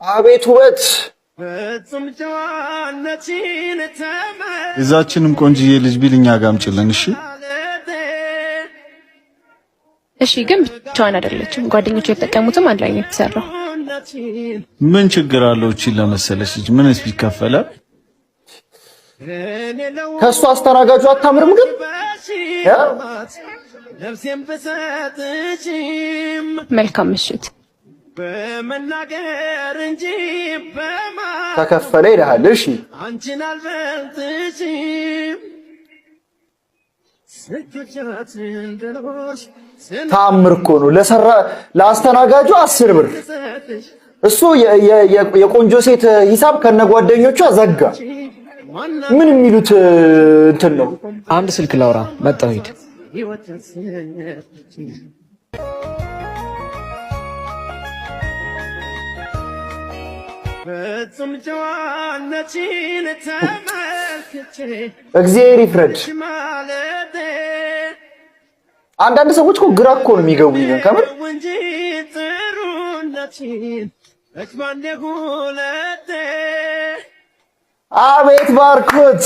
አቤት ውበት! እዛችንም ቆንጅዬ ልጅ ቢልኛ ጋምጭልን። እሺ እሺ። ግን ብቻዋን አይደለችም፣ ጓደኞቹ የተጠቀሙትም አንድ ላይ ነው የተሰራው። ምን ችግር አለው? እቺ ለመሰለች ልጅ ምንስ ቢከፈላል? ከሷ አስተናጋጁ አታምርም ግን መልካም ምሽት። በመናገር እንጂ ተከፈለ ይላል። እሺ አንቺን አልበልጥሽም ታምር እኮ ነው። ለአስተናጋጁ 10 ብር እሱ የቆንጆ ሴት ሂሳብ ከነጓደኞቿ ዘጋ። ምን የሚሉት እንትን ነው። አንድ ስልክ ላውራ መጣሁ። ሂድ ፍጹም ጨዋነትሽን ተመልክቼ እግዚአብሔር ይፍረድ። አንዳንድ ሰዎች እኮ ግራ እኮ ነው የሚገቡኝ ከምር እንጂ ጥሩነትሽን እጅባንዴ ሁለቴ አቤት ባርኮት!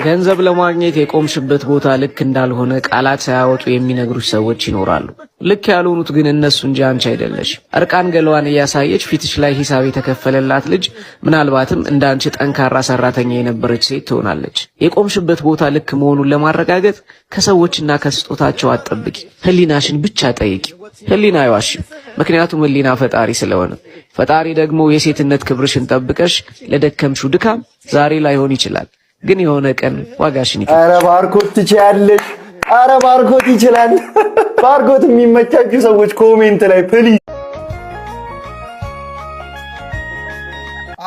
ገንዘብ ለማግኘት የቆምሽበት ቦታ ልክ እንዳልሆነ ቃላት ሳያወጡ የሚነግሩሽ ሰዎች ይኖራሉ። ልክ ያልሆኑት ግን እነሱ እንጂ አንቺ አይደለሽ። እርቃን ገለዋን እያሳየች ፊትሽ ላይ ሂሳብ የተከፈለላት ልጅ ምናልባትም እንዳንቺ ጠንካራ ሰራተኛ የነበረች ሴት ትሆናለች። የቆምሽበት ቦታ ልክ መሆኑን ለማረጋገጥ ከሰዎችና ከስጦታቸው አትጠብቂ። ህሊናሽን ብቻ ጠይቂ። ህሊና አይዋሽም፣ ምክንያቱም ህሊና ፈጣሪ ስለሆነ። ፈጣሪ ደግሞ የሴትነት ክብርሽን ጠብቀሽ ለደከምሽው ድካም ዛሬ ላይሆን ይችላል፣ ግን የሆነ ቀን ዋጋሽን ይከፍልሻል። አረ ባርኮት ትችያለሽ። አረ ባርኮት ይችላል። ባርኮት የሚመቻችሁ ሰዎች ኮሜንት ላይ ፕሊዝ።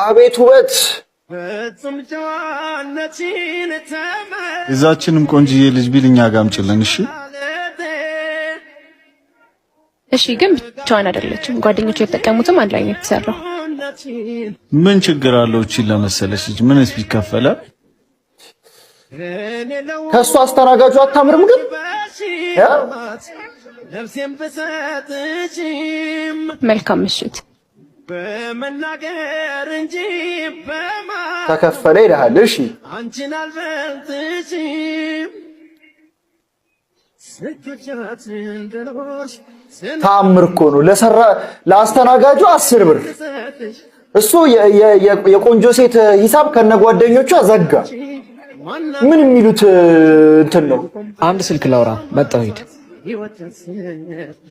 አቤት ውበት! ፍጹም ጨዋነትሽን ተመልክቼ እዛችንም ቆንጅዬ ልጅ ቢልኛ ጋምጭልን። እሺ እሺ። ግን ብቻዋን አይደለችም፣ ጓደኞቹ የተጠቀሙትም አንድ ላይ ነው የተሰራው። ምን ችግር አለው? እቺ ለመሰለች ልጅ ምንስ ቢከፈላል? ከሷ አስተናጋጁ አታምርም ግን ነፍሴን ብሰጥሽም መልካም ምሽት። በመናገር እንጂ ተከፈለ ይላል። እሺ አንቺን አልበልጥሽም ታምር እኮ ነው። ለአስተናጋጁ 10 ብር እሱ የቆንጆ ሴት ሂሳብ ከነጓደኞቿ ዘጋ። ምን የሚሉት እንትን ነው። አንድ ስልክ ላውራ መጣሁ። ሂድ